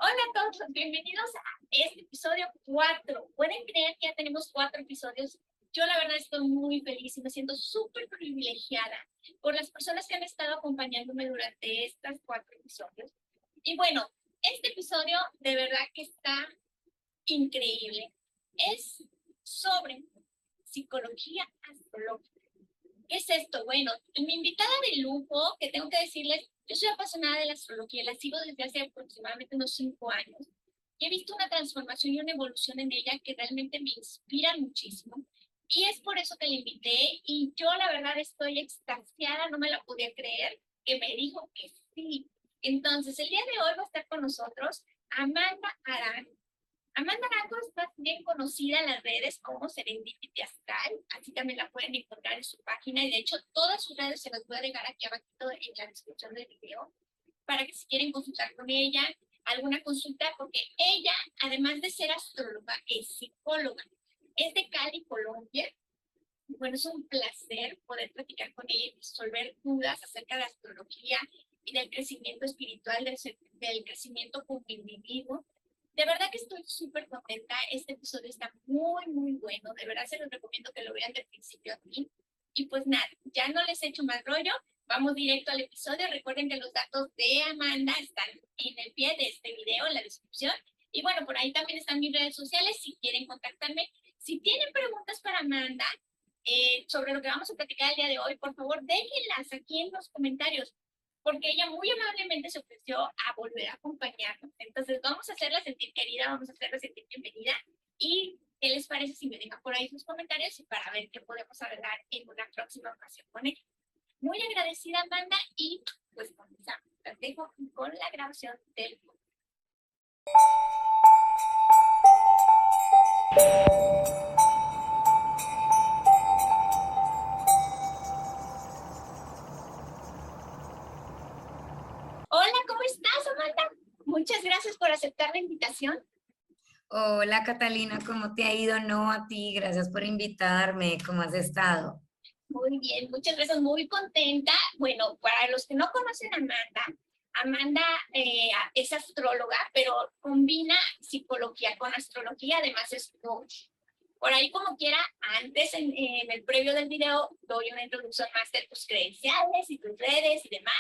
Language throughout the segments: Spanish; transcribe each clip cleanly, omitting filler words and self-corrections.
Hola a todos, bienvenidos a este episodio 4. ¿Pueden creer que ya tenemos 4 episodios? Yo la verdad estoy muy feliz y me siento súper privilegiada por las personas que han estado acompañándome durante estos 4 episodios. Y bueno, este episodio de verdad que está increíble. Es sobre psicología astrológica. ¿Qué es esto? Bueno, mi invitada de lujo, que tengo que decirles, yo soy apasionada de la astrología, la sigo desde hace aproximadamente unos 5 años y he visto una transformación y una evolución en ella que realmente me inspira muchísimo. Y es por eso que la invité y yo la verdad estoy extasiada, no me la podía creer, que me dijo que sí. Entonces, el día de hoy va a estar con nosotros Amanda Arán. Amanda Arango es más bien conocida en las redes como Serendipity Astral, así también la pueden encontrar en su página y de hecho todas sus redes se las voy a dejar aquí abajo en la descripción del video para que si quieren consultar con ella, alguna consulta, porque ella, además de ser astróloga, es psicóloga. Es de Cali, Colombia. Bueno, es un placer poder platicar con ella y resolver dudas acerca de astrología y del crecimiento espiritual, del crecimiento como individuo. De verdad que estoy súper contenta. Este episodio está muy, muy bueno. De verdad se los recomiendo que lo vean de principio a fin. Y pues nada, ya no les echo más rollo. Vamos directo al episodio. Recuerden que los datos de Amanda están en el pie de este video, en la descripción. Y bueno, por ahí también están mis redes sociales si quieren contactarme. Si tienen preguntas para Amanda, sobre lo que vamos a platicar el día de hoy, por favor, déjenlas aquí en los comentarios, porque ella muy amablemente se ofreció a volver a acompañarnos. Entonces, vamos a hacerla sentir querida, vamos a hacerla sentir bienvenida. ¿Y qué les parece si me dejan por ahí sus comentarios y para ver qué podemos hablar en una próxima ocasión con ella? Muy agradecida, Amanda, y pues comenzamos. Las dejo con la grabación del podcast. Hola, ¿cómo estás, Amanda? Muchas gracias por aceptar la invitación. Hola Catalina, ¿cómo te ha ido? No, a ti, gracias por invitarme, ¿cómo has estado? Muy bien, muchas gracias, muy contenta. Bueno, para los que no conocen a Amanda, Amanda es astróloga, pero combina psicología con astrología, además es coach. Por ahí como quiera, antes en el previo del video doy una introducción más de tus credenciales y tus redes y demás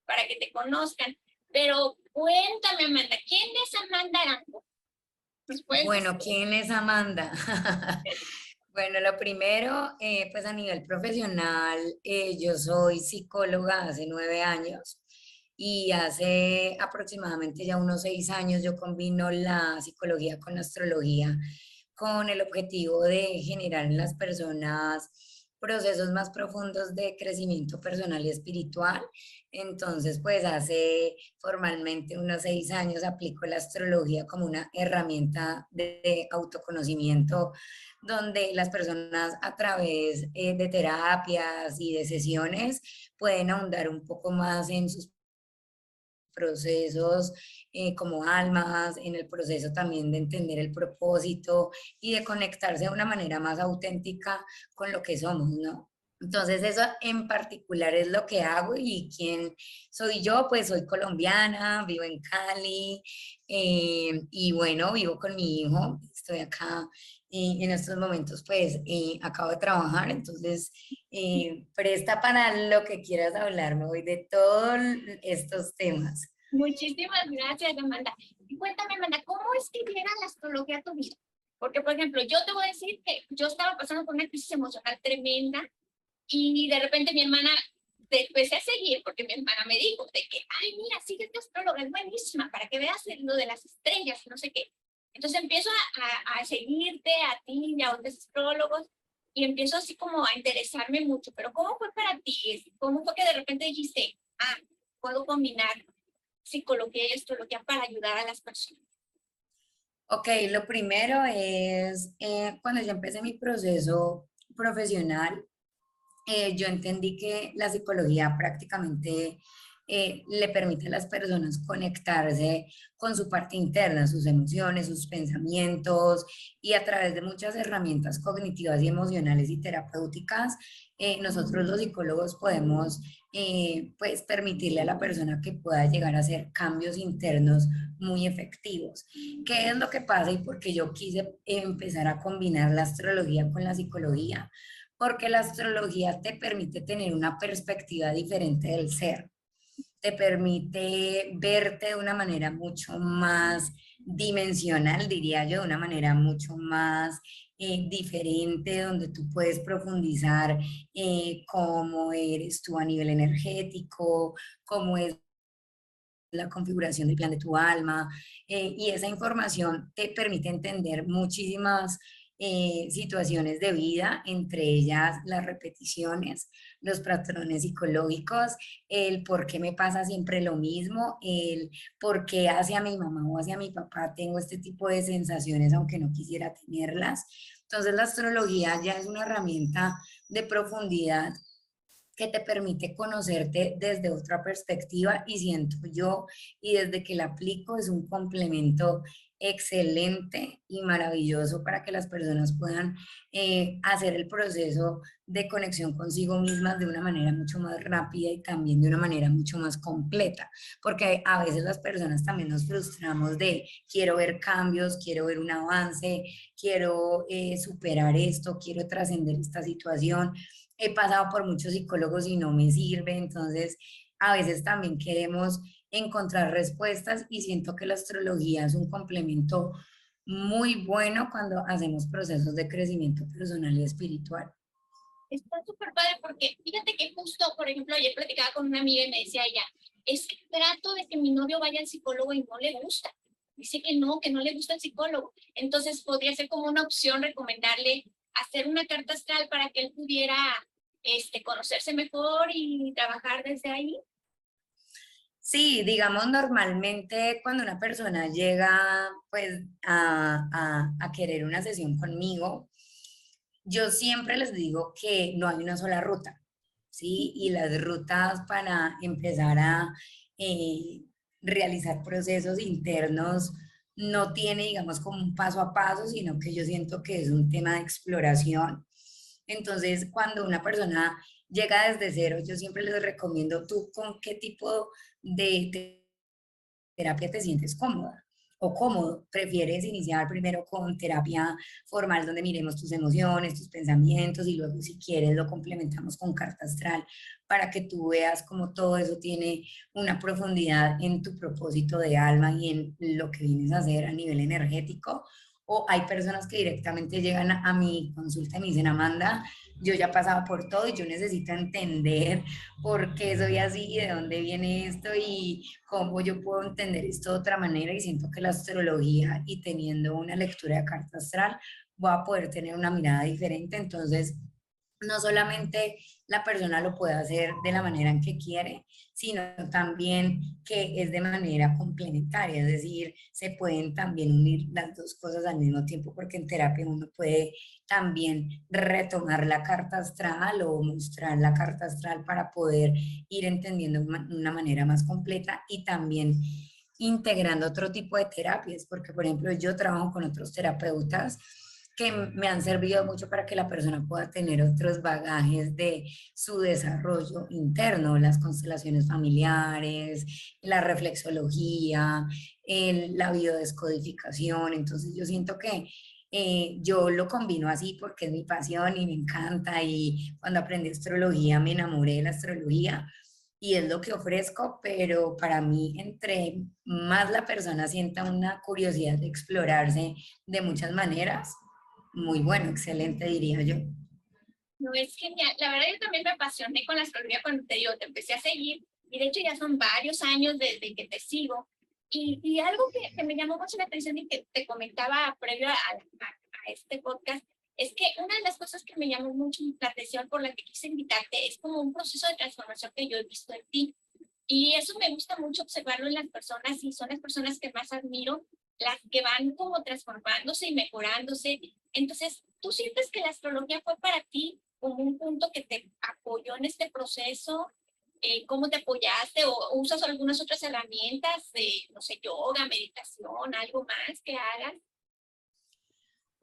para que te conozcan. Pero cuéntame, Amanda, ¿quién es Amanda Arango? Después Bueno, ¿quién es Amanda? Bueno, lo primero, pues a nivel profesional, yo soy psicóloga hace 9 años y hace aproximadamente ya unos 6 años yo combino la psicología con la astrología con el objetivo de generar en las personas procesos más profundos de crecimiento personal y espiritual. Entonces, pues hace formalmente unos 6 años aplico la astrología como una herramienta de autoconocimiento donde las personas a través de terapias y de sesiones pueden ahondar un poco más en sus procesos como almas, en el proceso también de entender el propósito y de conectarse de una manera más auténtica con lo que somos, ¿no? Entonces eso en particular es lo que hago y quién soy yo, pues soy colombiana, vivo en Cali y bueno, vivo con mi hijo, estoy acá en estos momentos pues acabo de trabajar, entonces presta para lo que quieras hablarme hoy de todos estos temas. muchísimas gracias, Amanda. Y cuéntame, Amanda, ¿cómo es que llega la astrología a tu vida? Porque, por ejemplo, yo te voy a decir que yo estaba pasando por una crisis emocional tremenda y de repente mi hermana, te empecé a seguir porque mi hermana me dijo de que, ay, mira, sigue esta astróloga, es buenísima, para que veas lo de las estrellas y no sé qué. Entonces empiezo a seguirte a ti y a otros astrólogos y empiezo así como a interesarme mucho. Pero ¿cómo fue para ti? ¿Cómo fue que de repente dijiste, ah, puedo combinar psicología y astrología para ayudar a las personas? Ok, lo primero es cuando yo empecé mi proceso profesional, yo entendí que la psicología prácticamente le permite a las personas conectarse con su parte interna, sus emociones, sus pensamientos y a través de muchas herramientas cognitivas y emocionales y terapéuticas, nosotros los psicólogos podemos pues permitirle a la persona que pueda llegar a hacer cambios internos muy efectivos. ¿Qué es lo que pasa y por qué yo quise empezar a combinar la astrología con la psicología? Porque la astrología te permite tener una perspectiva diferente del ser, te permite verte de una manera mucho más dimensional, diría yo, de una manera mucho más diferente, donde tú puedes profundizar cómo eres tú a nivel energético, cómo es la configuración del plan de tu alma, y esa información te permite entender muchísimas situaciones de vida, entre ellas las repeticiones, los patrones psicológicos, el por qué me pasa siempre lo mismo, el por qué hacia mi mamá o hacia mi papá tengo este tipo de sensaciones aunque no quisiera tenerlas. Entonces la astrología ya es una herramienta de profundidad que te permite conocerte desde otra perspectiva y siento yo, y desde que la aplico es un complemento excelente y maravilloso para que las personas puedan hacer el proceso de conexión consigo mismas de una manera mucho más rápida y también de una manera mucho más completa, porque a veces las personas también nos frustramos de quiero ver cambios, quiero ver un avance, quiero superar esto, quiero trascender esta situación. He pasado por muchos psicólogos y no me sirve, entonces a veces también queremos encontrar respuestas y siento que la astrología es un complemento muy bueno cuando hacemos procesos de crecimiento personal y espiritual. Está súper padre porque fíjate que justo, por ejemplo, ayer platicaba con una amiga y me decía ella, es que trato de que mi novio vaya al psicólogo y no le gusta. Dice que no le gusta el psicólogo. Entonces podría ser como una opción recomendarle hacer una carta astral para que él pudiera conocerse mejor y trabajar desde ahí. Sí, digamos normalmente cuando una persona llega pues a querer una sesión conmigo, yo siempre les digo que no hay una sola ruta, ¿sí? Y las rutas para empezar a eh, realizar procesos internos no tiene, digamos, como un paso a paso, sino que yo siento que es un tema de exploración. Entonces, cuando una persona llega desde cero, yo siempre les recomiendo tú con qué tipo de terapia te sientes cómoda o cómodo. ¿Prefieres iniciar primero con terapia formal donde miremos tus emociones, tus pensamientos y luego si quieres lo complementamos con carta astral para que tú veas cómo todo eso tiene una profundidad en tu propósito de alma y en lo que vienes a hacer a nivel energético? O hay personas que directamente llegan a mi consulta y me dicen, Amanda, yo ya he pasado por todo y yo necesito entender por qué soy así y de dónde viene esto y cómo yo puedo entender esto de otra manera, y siento que la astrología y teniendo una lectura de carta astral voy a poder tener una mirada diferente. Entonces no solamente la persona lo puede hacer de la manera en que quiere, sino también que es de manera complementaria, es decir, se pueden también unir las dos cosas al mismo tiempo, porque en terapia uno puede también retomar la carta astral o mostrar la carta astral para poder ir entendiendo una manera más completa y también integrando otro tipo de terapias, porque por ejemplo yo trabajo con otros terapeutas que me han servido mucho para que la persona pueda tener otros bagajes de su desarrollo interno, las constelaciones familiares, la reflexología, la biodescodificación. Entonces yo siento que yo lo combino así porque es mi pasión y me encanta, y cuando aprendí astrología me enamoré de la astrología y es lo que ofrezco, pero para mí entre más la persona sienta una curiosidad de explorarse de muchas maneras, muy bueno, excelente diría yo. No, es genial. La verdad, yo también me apasioné con la astrología cuando te digo, te empecé a seguir y de hecho ya son varios años desde que te sigo. Y algo que me llamó mucho la atención y que te comentaba previo a este podcast es que una de las cosas que me llamó mucho la atención por la que quise invitarte es como un proceso de transformación que yo he visto en ti. Y eso me gusta mucho observarlo en las personas y son las personas que más admiro, las que van como transformándose y mejorándose. Entonces, ¿tú sientes que la astrología fue para ti como un punto que te apoyó en este proceso? ¿Cómo te apoyaste o usas algunas otras herramientas de, no sé, yoga, meditación, algo más que hagas?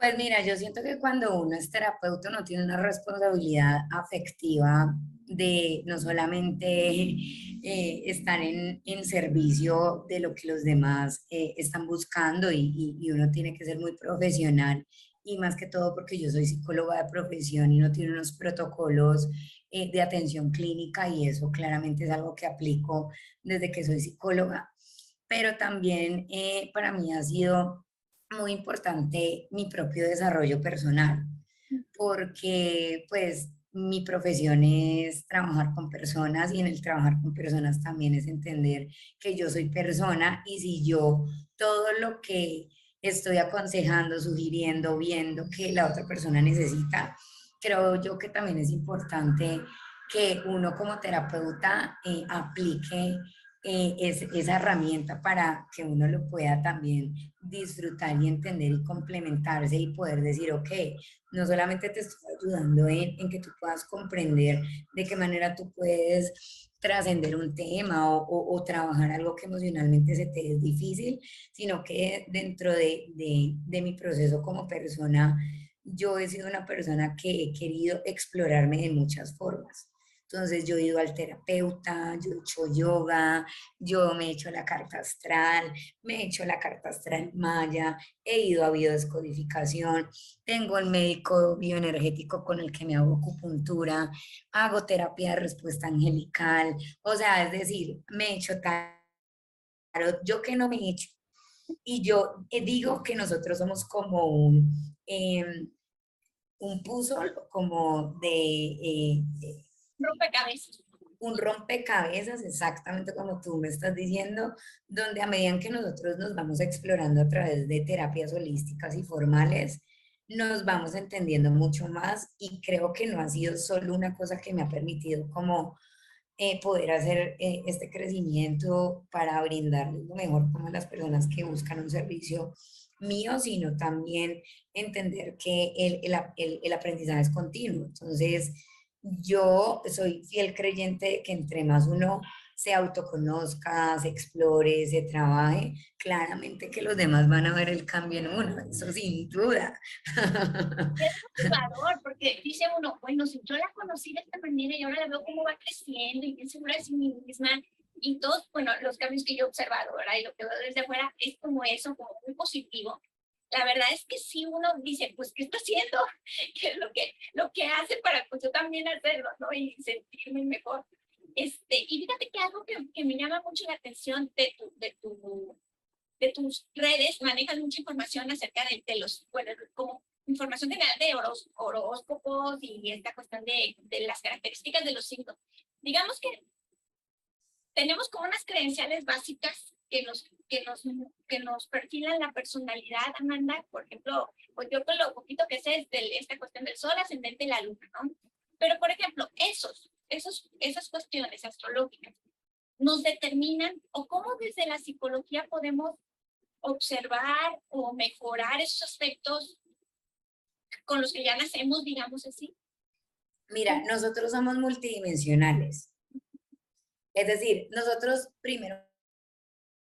Pues mira, yo siento que cuando uno es terapeuta uno tiene una responsabilidad afectiva de no solamente estar en servicio de lo que los demás están buscando y uno tiene que ser muy profesional y más que todo porque yo soy psicóloga de profesión y uno tiene unos protocolos de atención clínica y eso claramente es algo que aplico desde que soy psicóloga, pero también para mí ha sido muy importante mi propio desarrollo personal, porque pues mi profesión es trabajar con personas y en el trabajar con personas también es entender que yo soy persona y si yo todo lo que estoy aconsejando, sugiriendo, viendo que la otra persona necesita, creo yo que también es importante que uno como terapeuta aplique esa herramienta para que uno lo pueda también disfrutar y entender y complementarse y poder decir, ok, no solamente te estoy ayudando en que tú puedas comprender de qué manera tú puedes trascender un tema o trabajar algo que emocionalmente se te es difícil, sino que dentro de mi proceso como persona, yo he sido una persona que he querido explorarme de muchas formas. Entonces yo he ido al terapeuta, yo he hecho yoga, yo me he hecho la carta astral, me he hecho la carta astral maya, he ido a biodescodificación, tengo el médico bioenergético con el que me hago acupuntura, hago terapia de respuesta angelical, o sea, es decir, me he hecho tarot, yo que no me he hecho. Y yo digo que nosotros somos como un puzzle, como Rompecabezas. un rompecabezas, exactamente como tú me estás diciendo, donde a medida que nosotros nos vamos explorando a través de terapias holísticas y formales, nos vamos entendiendo mucho más y creo que no ha sido solo una cosa que me ha permitido como poder hacer este crecimiento para brindarles lo mejor como a las personas que buscan un servicio mío, sino también entender que el aprendizaje es continuo. Entonces, yo soy fiel creyente de que entre más uno se autoconozca, se explore, se trabaje, claramente que los demás van a ver el cambio en uno, eso sin duda. Y es motivador porque dice uno, bueno, si yo la conocí de esta manera y ahora la veo cómo va creciendo y bien segura de sí misma y todos, bueno, los cambios que yo he observado, ¿verdad? Y lo que veo desde afuera es como eso, como muy positivo. La verdad es que si uno dice, pues, ¿qué está haciendo? ¿Qué es lo que hace para pues yo también hacerlo, ¿no? Y sentirme mejor. Y fíjate que algo que me llama mucho la atención de tus redes, manejas mucha información acerca de los, bueno, como información general de horóscopos y esta cuestión de las características de los signos. Digamos que tenemos como unas credenciales básicas que nos perfilan la personalidad, Amanda. Por ejemplo, pues yo con lo poquito que sé es de esta cuestión del sol, ascendente y la luna, ¿no? Pero, por ejemplo, esas cuestiones astrológicas nos determinan o cómo desde la psicología podemos observar o mejorar esos aspectos con los que ya nacemos, digamos así. Mira, nosotros somos multidimensionales. Es decir, nosotros primero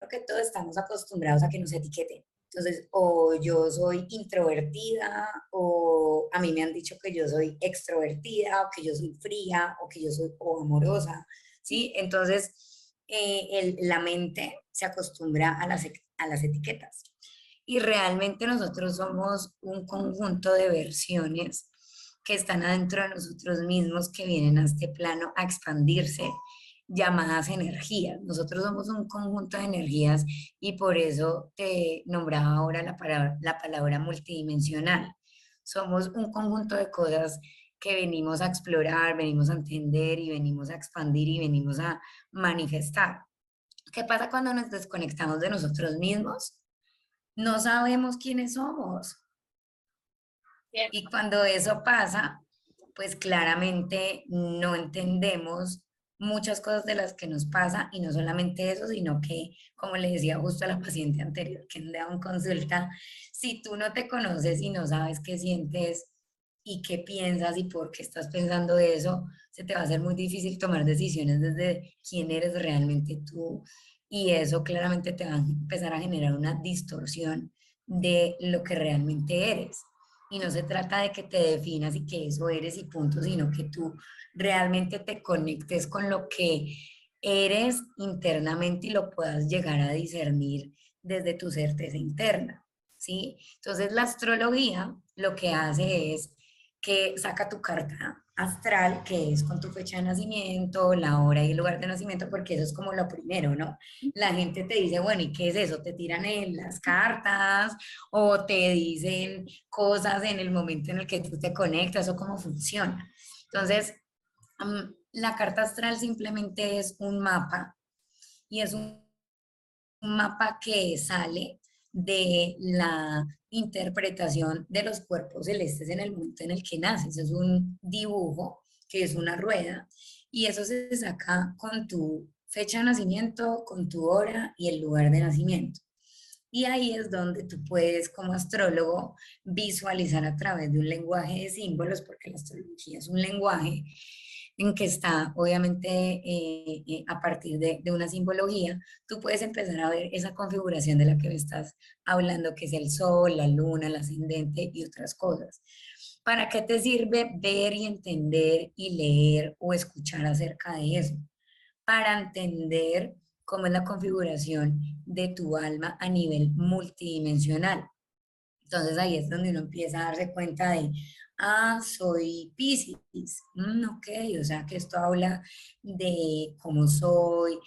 que todo estamos acostumbrados a que nos etiqueten. Entonces, o yo soy introvertida, o a mí me han dicho que yo soy extrovertida, o que yo soy fría, o que yo soy o amorosa, ¿sí? Entonces, la mente se acostumbra a las etiquetas. Y realmente nosotros somos un conjunto de versiones que están adentro de nosotros mismos, que vienen a este plano a expandirse, llamadas energías. Nosotros somos un conjunto de energías y por eso te nombraba ahora la palabra multidimensional. Somos un conjunto de cosas que venimos a explorar, venimos a entender y venimos a expandir y venimos a manifestar. ¿Qué pasa cuando nos desconectamos de nosotros mismos? No sabemos quiénes somos. ¿Cierto? Y cuando eso pasa, pues claramente no entendemos muchas cosas de las que nos pasa y no solamente eso, sino que, como le decía justo a la paciente anterior que me daba en consulta, si tú no te conoces y no sabes qué sientes y qué piensas y por qué estás pensando eso, se te va a hacer muy difícil tomar decisiones desde quién eres realmente tú y eso claramente te va a empezar a generar una distorsión de lo que realmente eres. y no se trata de que te definas y que eso eres y punto, sino que tú realmente te conectes con lo que eres internamente y lo puedas llegar a discernir desde tu certeza interna, ¿sí? Entonces la astrología lo que hace es que saca tu carta astral, que es con tu fecha de nacimiento, la hora y el lugar de nacimiento, porque eso es como lo primero, ¿no? La gente te dice, bueno, ¿y qué es eso? Te tiran en las cartas o te dicen cosas en el momento en el que tú te conectas o cómo funciona. Entonces, la carta astral simplemente es un mapa y es un mapa que sale de la interpretación de los cuerpos celestes en el momento en el que naces. Es un dibujo que es una rueda y eso se saca con tu fecha de nacimiento, con tu hora y el lugar de nacimiento. Y ahí es donde tú puedes, como astrólogo, visualizar a través de un lenguaje de símbolos, porque la astrología es un lenguaje en que está, obviamente, a partir de una simbología, tú puedes empezar a ver esa configuración de la que me estás hablando, que es el sol, la luna, el ascendente y otras cosas. ¿Para qué te sirve ver y entender y leer o escuchar acerca de eso? Para entender cómo es la configuración de tu alma a nivel multidimensional. Entonces ahí es donde uno empieza a darse cuenta de, ah, soy Piscis, ok, o sea que esto habla de cómo soy,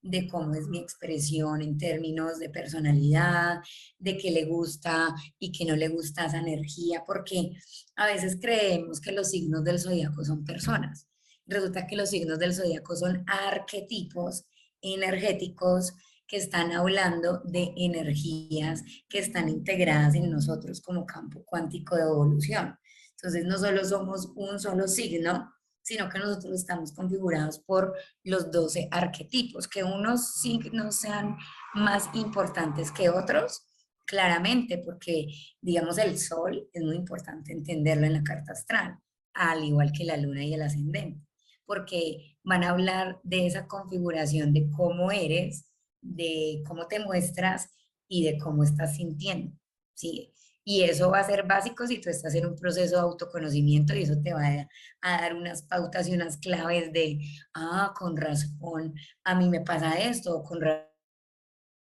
de cómo es mi expresión en términos de personalidad, de qué le gusta y qué no le gusta esa energía, porque a veces creemos que los signos del zodiaco son personas. Resulta que los signos del zodiaco son arquetipos energéticos que están hablando de energías que están integradas en nosotros como campo cuántico de evolución. Entonces, no solo somos un solo signo, sino que nosotros estamos configurados por los 12 arquetipos, que unos signos sean más importantes que otros, claramente, porque, digamos, el sol es muy importante entenderlo en la carta astral, al igual que la luna y el ascendente, porque van a hablar de esa configuración de cómo eres, de cómo te muestras y de cómo estás sintiendo, ¿sí? Y eso va a ser básico si tú estás en un proceso de autoconocimiento y eso te va a dar unas pautas y unas claves de, ah, con razón, a mí me pasa esto, o con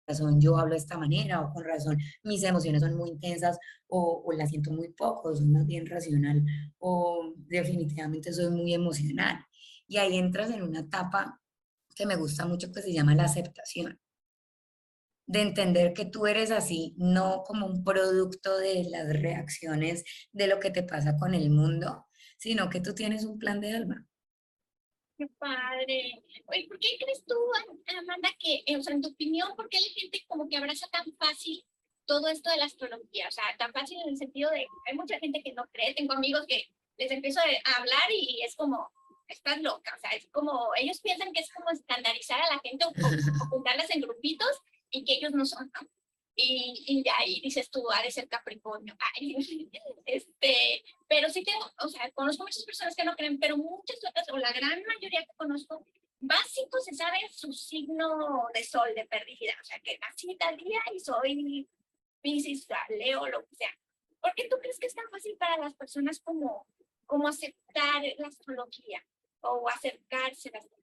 razón yo hablo de esta manera, o con razón mis emociones son muy intensas, o las siento muy poco, soy más bien racional, o definitivamente soy muy emocional. Y ahí entras en una etapa que me gusta mucho que se llama la aceptación de entender que tú eres así, no como un producto de las reacciones de lo que te pasa con el mundo, sino que tú tienes un plan de alma. Qué padre. Oye, ¿por qué crees tú, Amanda, que, o sea, en tu opinión, por qué la gente como que abraza tan fácil todo esto de la astrología? O sea, tan fácil en el sentido de, hay mucha gente que no cree, tengo amigos que les empiezo a hablar y es como, estás loca, o sea, es como, ellos piensan que es como estandarizar a la gente o juntarlas en grupitos y que ellos no son, ¿no? Y de ahí dices tú, ha de ser Capricornio. Ay, pero sí tengo, o sea, conozco muchas personas que no creen, pero muchas otras, o la gran mayoría que conozco, básico se sabe su signo de sol, de perdicidad, o sea, que nací tal día y soy Piscis, Leo, lo que sea. ¿Por qué tú crees que es tan fácil para las personas como aceptar la astrología o acercarse a la astrología?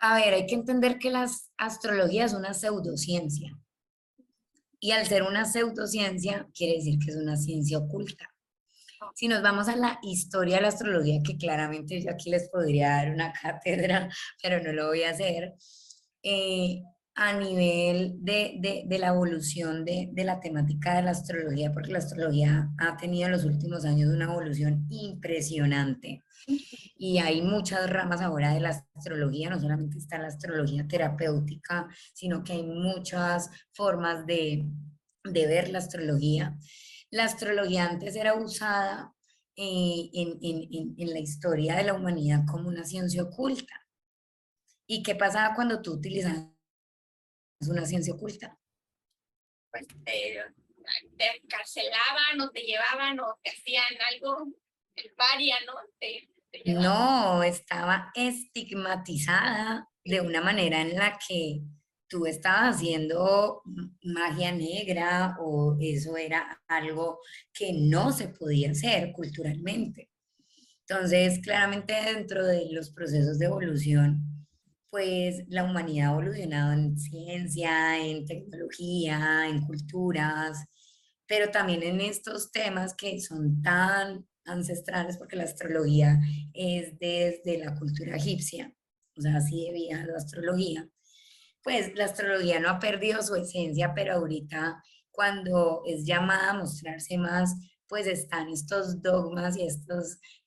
A ver, hay que entender que la astrología es una pseudociencia y al ser una pseudociencia quiere decir que es una ciencia oculta. Si nos vamos a la historia de la astrología, que claramente yo aquí les podría dar una cátedra, pero no lo voy a hacer, eh, a nivel de la evolución de la temática de la astrología, porque la astrología ha tenido en los últimos años una evolución impresionante y hay muchas ramas ahora de la astrología, no solamente está la astrología terapéutica, sino que hay muchas formas de ver la astrología. La astrología antes era usada en la historia de la humanidad como una ciencia oculta. ¿Y qué pasaba cuando tú utilizabas una ciencia oculta? Pues te encarcelaban o te llevaban o te hacían algo, el paria, ¿no? Te llevaban. No, estaba estigmatizada de una manera en la que ¿tú estabas haciendo magia negra o eso era algo que no se podía hacer culturalmente? Entonces, claramente dentro de los procesos de evolución, pues la humanidad ha evolucionado en ciencia, en tecnología, en culturas, pero también en estos temas que son tan ancestrales, porque la astrología es desde la cultura egipcia, o sea, así de vieja la astrología. Pues la astrología no ha perdido su esencia, pero ahorita cuando es llamada a mostrarse más, pues están estos dogmas y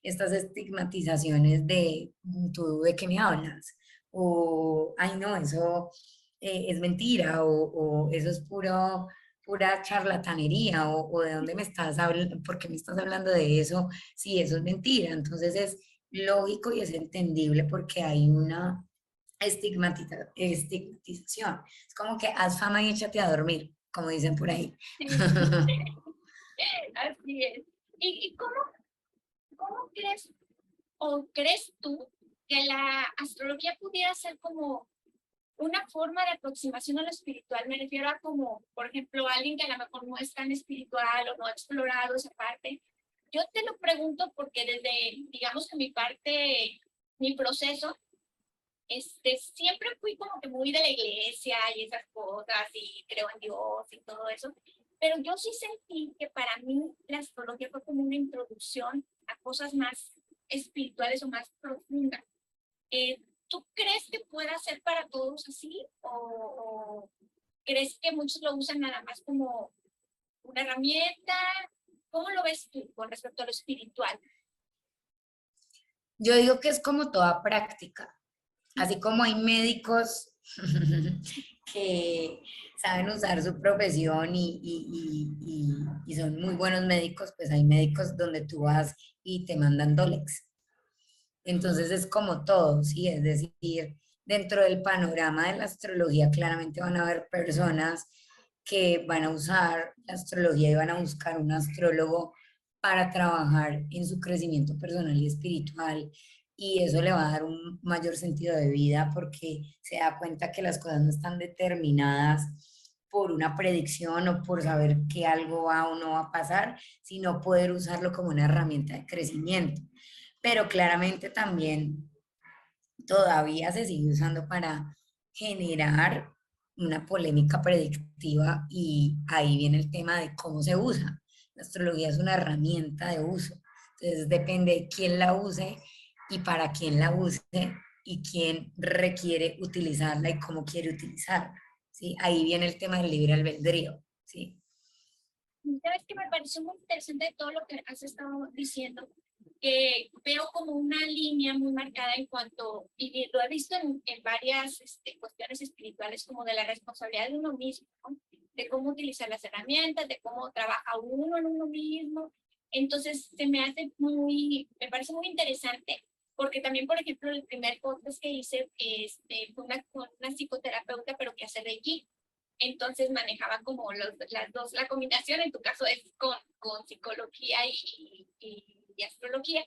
estas estigmatizaciones de, ¿tú de qué me hablas? O, ay no, eso es mentira, o eso es pura charlatanería, o de dónde me estás hablando, por qué me estás hablando de eso, si eso es mentira. Entonces es lógico y es entendible porque hay una estigmatización. Es como que haz fama y échate a dormir, como dicen por ahí. Sí, así es. ¿Y cómo crees o crees tú que la astrología pudiera ser como una forma de aproximación a lo espiritual? Me refiero a como, por ejemplo, alguien que a lo mejor no es tan espiritual o no ha explorado esa parte. Yo te lo pregunto porque desde, digamos que mi parte, mi proceso, siempre fui como que muy de la iglesia y esas cosas y creo en Dios y todo eso, pero yo sí sentí que para mí la astrología fue como una introducción a cosas más espirituales o más profundas. ¿Tú crees que pueda ser para todos así o crees que muchos lo usan nada más como una herramienta? ¿Cómo lo ves tú con respecto a lo espiritual? Yo digo que es como toda práctica, así como hay médicos que saben usar su profesión y son muy buenos médicos, pues hay médicos donde tú vas y te mandan Dolex. Entonces es como todo, ¿sí? Es decir, dentro del panorama de la astrología claramente van a haber personas que van a usar la astrología y van a buscar un astrólogo para trabajar en su crecimiento personal y espiritual. Y eso le va a dar un mayor sentido de vida porque se da cuenta que las cosas no están determinadas por una predicción o por saber que algo va o no va a pasar, sino poder usarlo como una herramienta de crecimiento, pero claramente también todavía se sigue usando para generar una polémica predictiva y ahí viene el tema de cómo se usa. La astrología es una herramienta de uso, entonces depende de quién la use y para quién la use y quién requiere utilizarla y cómo quiere utilizarla, ¿sí? Ahí viene el tema del libre albedrío, ¿sí? Sabes que me pareció muy interesante todo lo que has estado diciendo, que veo como una línea muy marcada en cuanto, y lo he visto en varias cuestiones espirituales, como de la responsabilidad de uno mismo, ¿no? De cómo utilizar las herramientas, de cómo trabaja uno en uno mismo. Entonces, me parece muy interesante, porque también, por ejemplo, el primer podcast que hice fue con una psicoterapeuta, pero que hace Reiki. Entonces manejaba como las dos, la combinación en tu caso es con psicología y astrología.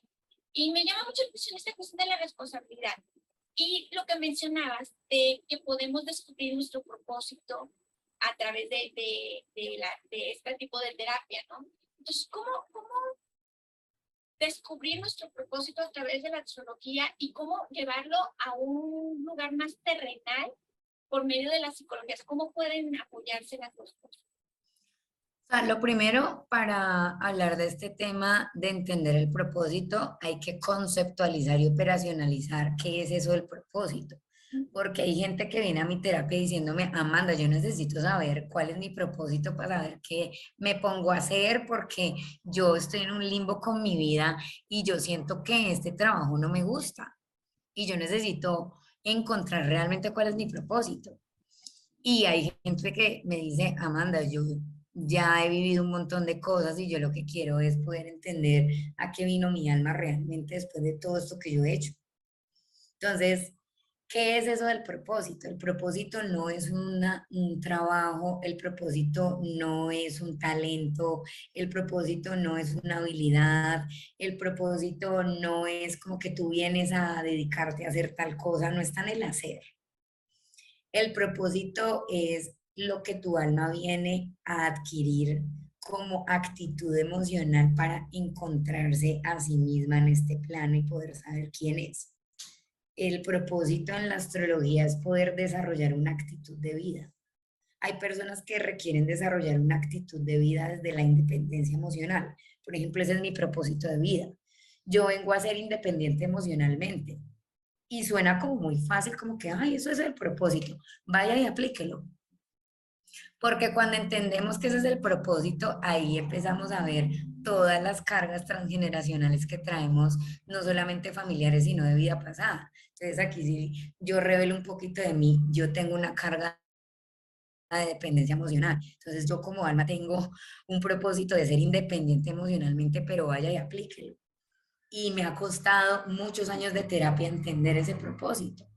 Y me llama mucho la atención esta cuestión de la responsabilidad. Y lo que mencionabas de que podemos descubrir nuestro propósito a través de este tipo de terapia, ¿no? Entonces, ¿cómo descubrir nuestro propósito a través de la astrología y cómo llevarlo a un lugar más terrenal por medio de la psicología? ¿Cómo pueden apoyarse las dos cosas? O sea, lo primero, para hablar de este tema de entender el propósito, hay que conceptualizar y operacionalizar qué es eso del propósito. Porque hay gente que viene a mi terapia diciéndome, Amanda, yo necesito saber cuál es mi propósito para saber qué me pongo a hacer, porque yo estoy en un limbo con mi vida y yo siento que este trabajo no me gusta y yo necesito encontrar realmente cuál es mi propósito. Y hay gente que me dice, Amanda, yo ya he vivido un montón de cosas y yo lo que quiero es poder entender a qué vino mi alma realmente después de todo esto que yo he hecho. Entonces, ¿qué es eso del propósito? El propósito no es un trabajo, el propósito no es un talento, el propósito no es una habilidad, el propósito no es como que tú vienes a dedicarte a hacer tal cosa, no está en el hacer. El propósito es lo que tu alma viene a adquirir como actitud emocional para encontrarse a sí misma en este plano y poder saber quién es. El propósito en la astrología es poder desarrollar una actitud de vida. Hay personas que requieren desarrollar una actitud de vida desde la independencia emocional. Por ejemplo, ese es mi propósito de vida. Yo vengo a ser independiente emocionalmente y suena como muy fácil, como que, ay, eso es el propósito. Vaya y aplíquelo. Porque cuando entendemos que ese es el propósito, ahí empezamos a ver todas las cargas transgeneracionales que traemos, no solamente familiares, sino de vida pasada. Entonces aquí sí, yo revelo un poquito de mí, yo tengo una carga de dependencia emocional. Entonces yo como alma tengo un propósito de ser independiente emocionalmente, pero vaya y aplíquelo. Y me ha costado muchos años de terapia entender ese propósito.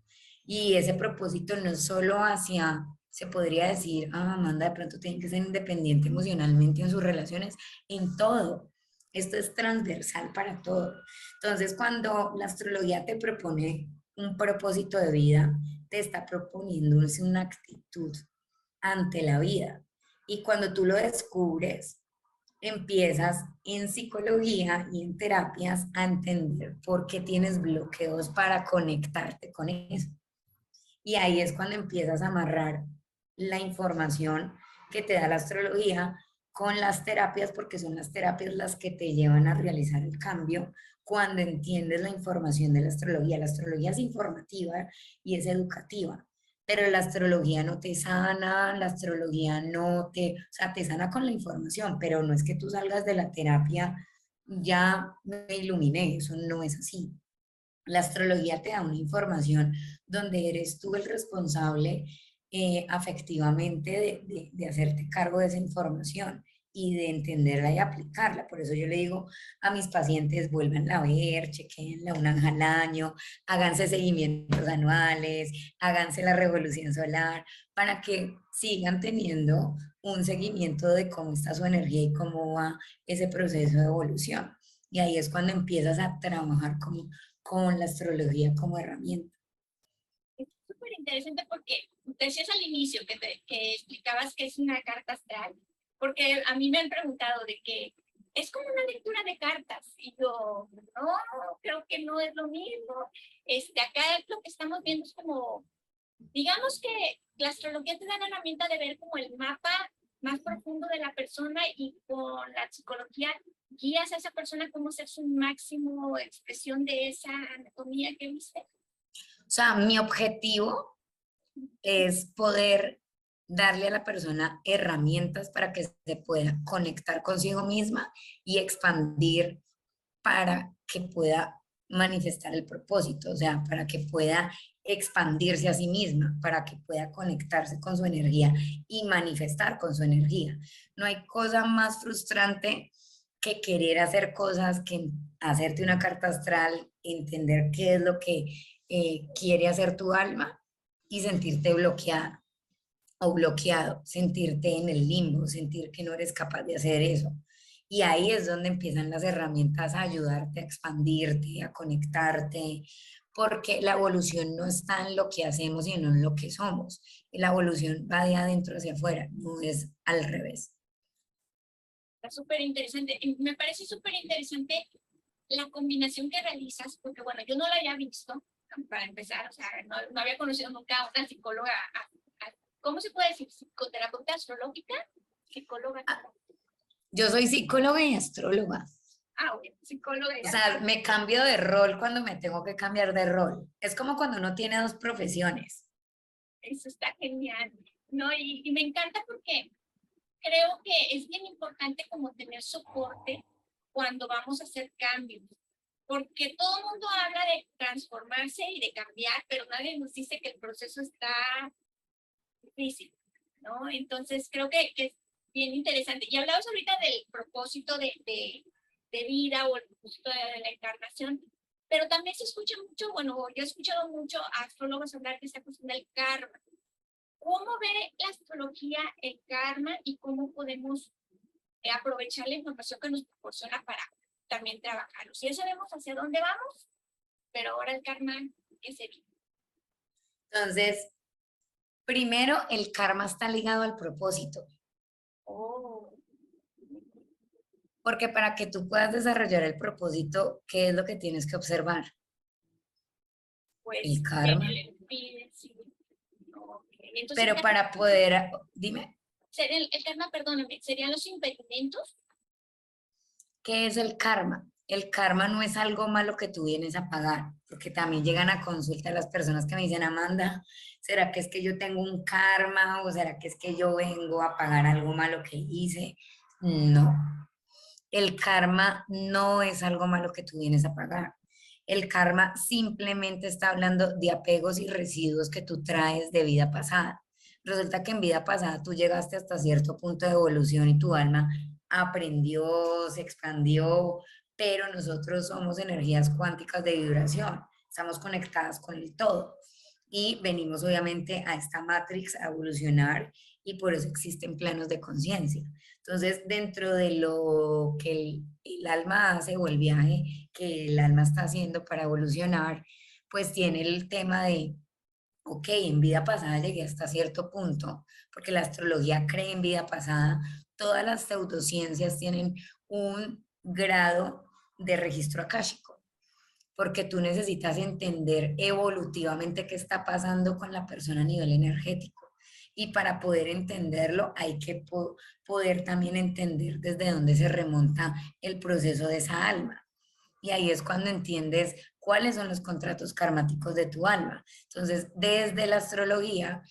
Y ese propósito no es solo hacia, se podría decir, ah, Amanda de pronto tiene que ser independiente emocionalmente en sus relaciones, en todo. Esto es transversal para todo. Entonces, cuando la astrología te propone un propósito de vida, te está proponiendo una actitud ante la vida. Y cuando tú lo descubres, empiezas en psicología y en terapias a entender por qué tienes bloqueos para conectarte con eso. Y ahí es cuando empiezas a amarrar la información que te da la astrología con las terapias, porque son las terapias las que te llevan a realizar el cambio cuando entiendes la información de la astrología. La astrología es informativa y es educativa, pero la astrología no te sana, la astrología no te, o sea, te sana con la información, pero no es que tú salgas de la terapia, ya me iluminé, eso no es así. La astrología te da una información donde eres tú el responsable afectivamente de hacerte cargo de esa información y de entenderla y aplicarla. Por eso yo le digo a mis pacientes, vuélvanla a ver, chequenla una vez al año, háganse seguimientos anuales, háganse la revolución solar, para que sigan teniendo un seguimiento de cómo está su energía y cómo va ese proceso de evolución. Y ahí es cuando empiezas a trabajar como con la astrología como herramienta. Es súper interesante porque decías al inicio que explicabas que es una carta astral, porque a mí me han preguntado de que es como una lectura de cartas y yo no, creo que no es lo mismo. Acá lo que estamos viendo es como, digamos que la astrología te da la herramienta de ver como el mapa más profundo de la persona y con la psicología guías a esa persona cómo ser su máximo expresión de esa anatomía que viste. O sea, mi objetivo es poder darle a la persona herramientas para que se pueda conectar consigo misma y expandir para que pueda manifestar el propósito, o sea, para que pueda expandirse a sí misma, para que pueda conectarse con su energía y manifestar con su energía. No hay cosa más frustrante que querer hacer cosas, que hacerte una carta astral, entender qué es lo que quiere hacer tu alma y sentirte bloqueada o bloqueado, sentirte en el limbo, sentir que no eres capaz de hacer eso. Y ahí es donde empiezan las herramientas a ayudarte a expandirte, a conectarte, porque la evolución no está en lo que hacemos, sino en lo que somos. Y la evolución va de adentro hacia afuera, no es al revés. Está súper interesante. Y me parece súper interesante la combinación que realizas, porque bueno, yo no la había visto, para empezar, o sea, no había conocido nunca a una psicóloga, ¿cómo se puede decir? ¿Psicoterapeuta astrológica? Psicóloga. Yo soy psicóloga y astróloga. Ah, bueno, psicóloga y O sea, astróloga. me cambio de rol cuando me tengo que cambiar de rol. Es como cuando uno tiene dos profesiones. Eso está genial, ¿no? Y me encanta porque creo que es bien importante como tener soporte cuando vamos a hacer cambios, porque todo el mundo habla de transformarse y de cambiar, pero nadie nos dice que el proceso está difícil, ¿no? Entonces creo que es bien interesante. Y hablabas ahorita del propósito de vida o el propósito de la encarnación, pero también se escucha mucho, bueno, yo he escuchado mucho a astrólogos hablar de esa cuestión del karma. ¿Cómo ve la astrología el karma y cómo podemos aprovechar la información que nos proporciona para también trabajarlo? Si ya sabemos hacia dónde vamos, pero ahora el karma, ¿qué se vive? Entonces, Primero, el karma está ligado al propósito, Oh, porque para que tú puedas desarrollar el propósito, ¿qué es lo que tienes que observar? El pues que karma. le pide, sí. Ok. Entonces, Pero para poder, dime, sería el tema, perdóname, serían los impedimentos. ¿qué es el karma? El karma no es algo malo que tú vienes a pagar, porque también llegan a consulta las personas que me dicen, Amanda, ¿será que es que yo tengo un karma o será que es que yo vengo a pagar algo malo que hice? No, el karma no es algo malo que tú vienes a pagar. El karma simplemente está hablando de apegos y residuos que tú traes de vida pasada. Resulta que en vida pasada tú llegaste hasta cierto punto de evolución y tu alma aprendió, se expandió, pero nosotros somos energías cuánticas de vibración, estamos conectadas con el todo y venimos obviamente a esta matrix a evolucionar y por eso existen planos de conciencia. Entonces, dentro de lo que el alma hace o el viaje que el alma está haciendo para evolucionar, pues tiene el tema de, ok, en vida pasada llegué hasta cierto punto, porque la astrología cree en vida pasada, todas las pseudociencias tienen un grado de registro akáshico, porque tú necesitas entender evolutivamente qué está pasando con la persona a nivel energético. Y para poder entenderlo hay que poder también entender desde dónde se remonta el proceso de esa alma. Y ahí es cuando entiendes cuáles son los contratos karmáticos de tu alma. Entonces, desde la astrología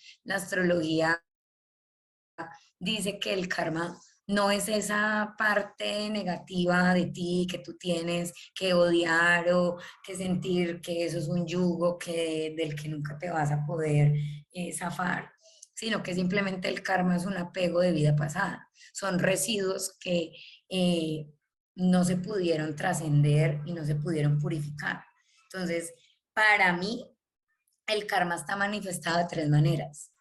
dice que el karma no es esa parte negativa de ti que tú tienes que odiar o que sentir que eso es un yugo del que nunca te vas a poder zafar, sino que simplemente el karma es un apego de vida pasada. Son residuos que eh, no se pudieron trascender y no se pudieron purificar. Entonces, para mí, el karma está manifestado de tres maneras.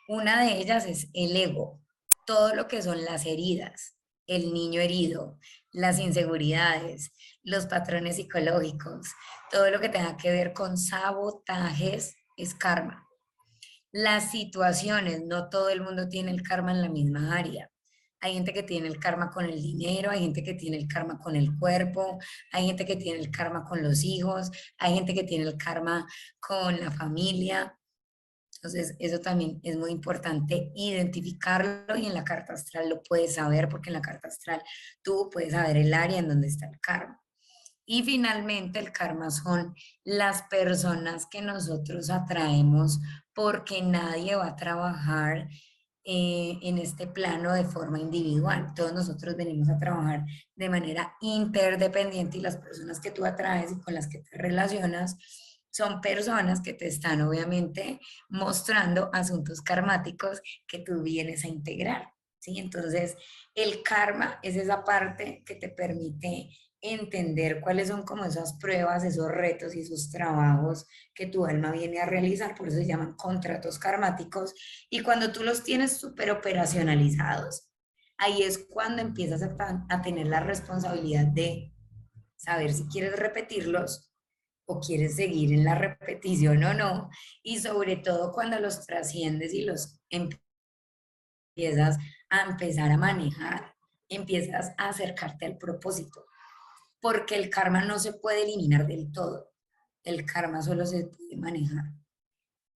Una de ellas es el ego, todo lo que son las heridas, el niño herido, las inseguridades, los patrones psicológicos, todo lo que tenga que ver con sabotajes es karma. Las situaciones, no todo el mundo tiene el karma en la misma área. Hay gente que tiene el karma con el dinero, hay gente que tiene el karma con el cuerpo, hay gente que tiene el karma con los hijos, hay gente que tiene el karma con la familia. Entonces, eso también es muy importante identificarlo y en la carta astral lo puedes saber porque en la carta astral tú puedes saber el área en donde está el karma. Y finalmente el karma son las personas que nosotros atraemos porque nadie va a trabajar en este plano de forma individual. Todos nosotros venimos a trabajar de manera interdependiente y las personas que tú atraes y con las que te relacionas son personas que te están obviamente mostrando asuntos karmáticos que tú vienes a integrar. ¿Sí? Entonces, el karma es esa parte que te permite entender cuáles son como esas pruebas, esos retos y esos trabajos que tu alma viene a realizar, por eso se llaman contratos karmáticos, y cuando tú los tienes súper operacionalizados, ahí es cuando empiezas a tener la responsabilidad de saber si quieres repetirlos o quieres seguir en la repetición o no, y sobre todo cuando los trasciendes y los empiezas a empezar a manejar, empiezas a acercarte al propósito porque el karma no se puede eliminar del todo. El karma solo se puede manejar.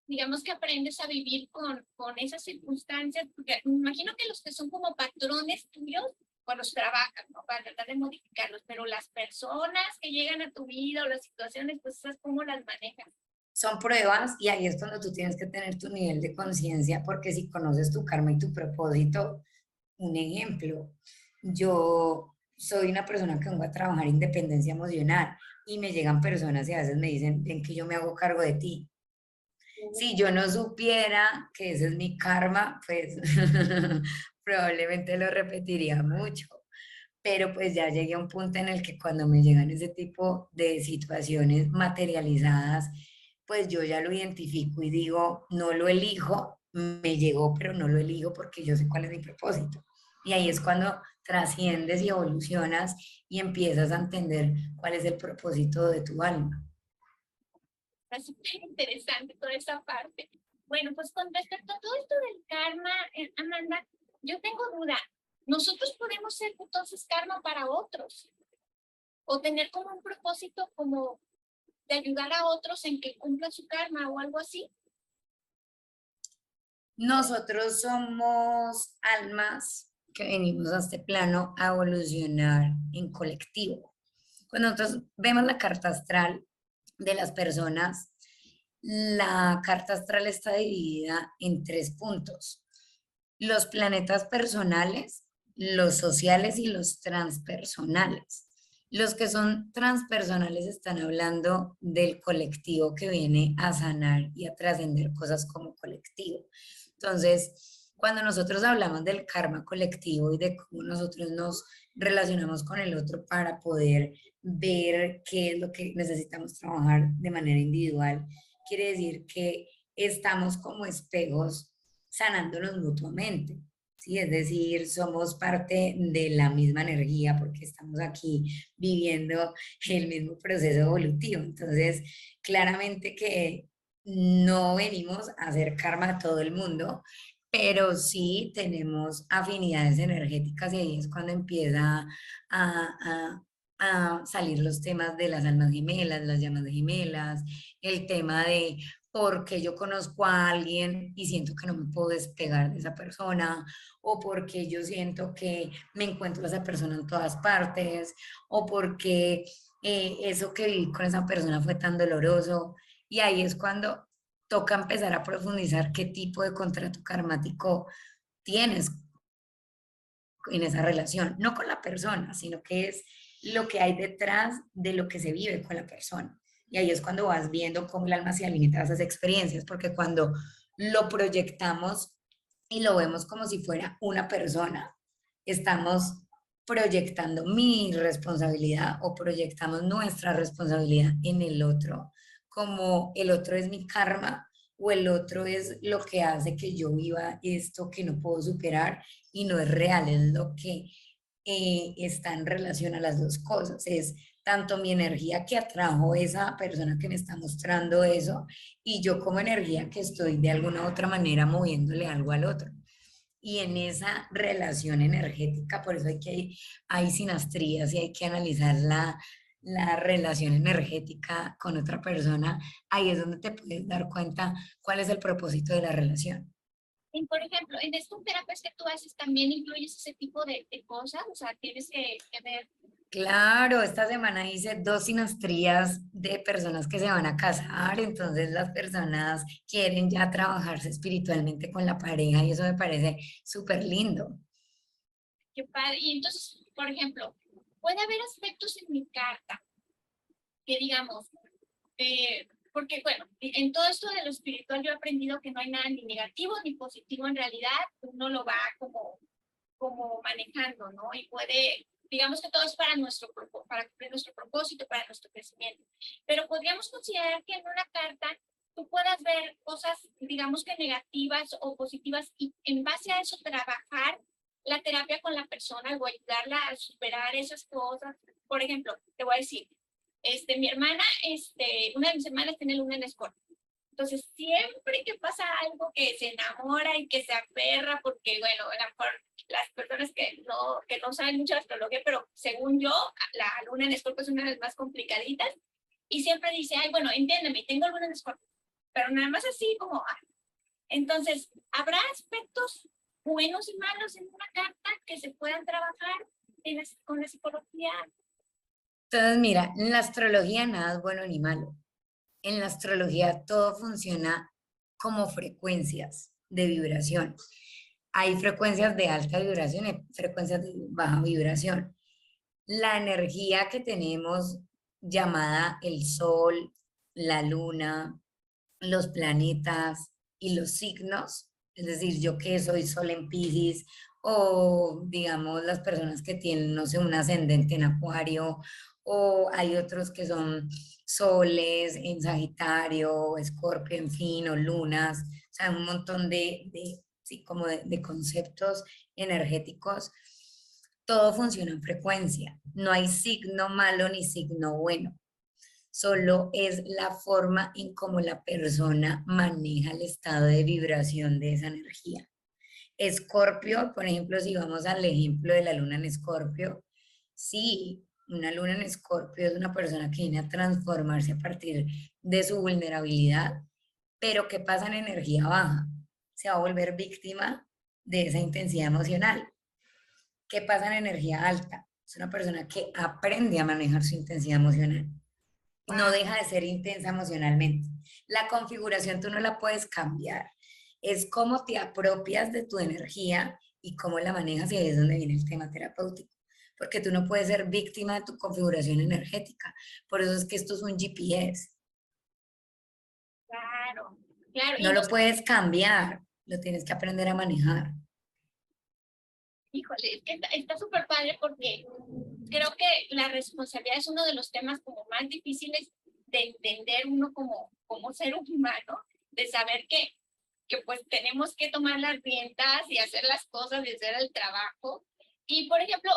Digamos que aprendes a vivir con esas circunstancias, porque me imagino que los que son como patrones tuyos, pues los trabajas, ¿no? Para tratar de modificarlos, pero las personas que llegan a tu vida o las situaciones, pues esas cómo las manejas. Son pruebas y ahí es cuando tú tienes que tener tu nivel de conciencia, porque si conoces tu karma y tu propósito, un ejemplo, yo soy una persona que vengo a trabajar independencia emocional y me llegan personas y a veces me dicen, ven que yo me hago cargo de ti. Si yo no supiera que ese es mi karma, pues probablemente lo repetiría mucho. Pero pues ya llegué a un punto en el que cuando me llegan ese tipo de situaciones materializadas, pues yo ya lo identifico y digo, no lo elijo, me llegó, pero no lo elijo porque yo sé cuál es mi propósito. Y ahí es cuando trasciendes y evolucionas y empiezas a entender cuál es el propósito de tu alma. Está súper interesante toda esa parte. Bueno, pues con respecto a todo esto del karma, Amanda, yo tengo duda. Nosotros podemos ser entonces karma para otros o tener como un propósito como de ayudar a otros en que cumplan su karma o algo así. Nosotros somos almas que venimos a este plano a evolucionar en colectivo. Cuando nosotros vemos la carta astral de las personas, la carta astral está dividida en tres puntos: los planetas personales, los sociales y los transpersonales. Los que son transpersonales están hablando del colectivo que viene a sanar y a trascender cosas como colectivo. Entonces, cuando nosotros hablamos del karma colectivo y de cómo nosotros nos relacionamos con el otro para poder ver qué es lo que necesitamos trabajar de manera individual, quiere decir que estamos como espejos sanándonos mutuamente, ¿sí? Es decir, somos parte de la misma energía porque estamos aquí viviendo el mismo proceso evolutivo. Entonces, claramente que no venimos a hacer karma a todo el mundo, pero sí tenemos afinidades energéticas y ahí es cuando empieza a salir los temas de las almas gemelas, las llamas gemelas, el tema de porque yo conozco a alguien y siento que no me puedo despegar de esa persona, o porque yo siento que me encuentro a esa persona en todas partes, o porque eso que viví con esa persona fue tan doloroso. Y ahí es cuando toca empezar a profundizar qué tipo de contrato karmático tienes en esa relación, no con la persona, sino que es lo que hay detrás de lo que se vive con la persona. Y ahí es cuando vas viendo cómo el alma se alimenta de esas experiencias, porque cuando lo proyectamos y lo vemos como si fuera una persona, estamos proyectando mi responsabilidad o proyectamos nuestra responsabilidad en el otro, como el otro es mi karma o el otro es lo que hace que yo viva esto que no puedo superar y no es real, es lo que está en relación a las dos cosas. Es tanto mi energía que atrajo esa persona que me está mostrando eso y yo como energía que estoy de alguna u otra manera moviéndole algo al otro. Y en esa relación energética, por eso hay sinastrías y hay que analizar la relación energética con otra persona. Ahí es donde te puedes dar cuenta cuál es el propósito de la relación. Y por ejemplo, en estas terapias que tú haces también incluyes ese tipo de cosas, o sea, tienes que ver. Claro, esta semana hice dos sinastrías de personas que se van a casar, entonces las personas quieren ya trabajarse espiritualmente con la pareja y eso me parece súper lindo. Qué padre. Y entonces, por ejemplo, puede haber aspectos en mi carta que digamos, porque bueno, en todo esto de lo espiritual yo he aprendido que no hay nada ni negativo ni positivo en realidad, uno lo va como manejando, ¿no? Y puede, digamos que todo es para cumplir nuestro propósito, para nuestro crecimiento. Pero podríamos considerar que en una carta tú puedas ver cosas, digamos que negativas o positivas y en base a eso trabajar la terapia con la persona o ayudarla a superar esas cosas. Por ejemplo, te voy a decir, mi hermana, una de mis hermanas tiene luna en Escorpio. Entonces, siempre que pasa algo que se enamora y que se aferra, porque, bueno, a lo mejor las personas que no saben mucho de astrología, pero según yo, la luna en Escorpio es una de las más complicaditas, y siempre dice, ay, bueno, entiéndeme, tengo luna en Escorpio, pero nada más así como, entonces, ¿habrá aspectos buenos y malos en una carta que se puedan trabajar con la psicología? Entonces, mira, en la astrología nada es bueno ni malo. En la astrología todo funciona como frecuencias de vibración. Hay frecuencias de alta vibración y frecuencias de baja vibración. La energía que tenemos llamada el sol, la luna, los planetas y los signos, es decir, yo que soy sol en Piscis o digamos las personas que tienen, no sé, un ascendente en Acuario o hay otros que son soles en Sagitario, Escorpio, en fin, o lunas, o sea, un montón sí, como de conceptos energéticos. Todo funciona en frecuencia, no hay signo malo ni signo bueno. solo es la forma en cómo la persona maneja el estado de vibración de esa energía. Escorpio, por ejemplo, si vamos al ejemplo de la luna en Escorpio, sí, una luna en Escorpio es una persona que viene a transformarse a partir de su vulnerabilidad, pero ¿qué pasa en energía baja? Se va a volver víctima de esa intensidad emocional. ¿Qué pasa en energía alta? Es una persona que aprende a manejar su intensidad emocional. No deja de ser intensa emocionalmente. La configuración tú no la puedes cambiar. Es cómo te apropias de tu energía y cómo la manejas, y ahí es donde viene el tema terapéutico. Porque tú no puedes ser víctima de tu configuración energética. Por eso es que esto es un GPS. Claro, claro. Y No no, lo puedes cambiar, lo tienes que aprender a manejar. híjole, es que está súper padre porque creo que la responsabilidad es uno de los temas como más difíciles de entender uno como ser humano, de saber que pues tenemos que tomar las riendas y hacer las cosas y hacer el trabajo. Y por ejemplo,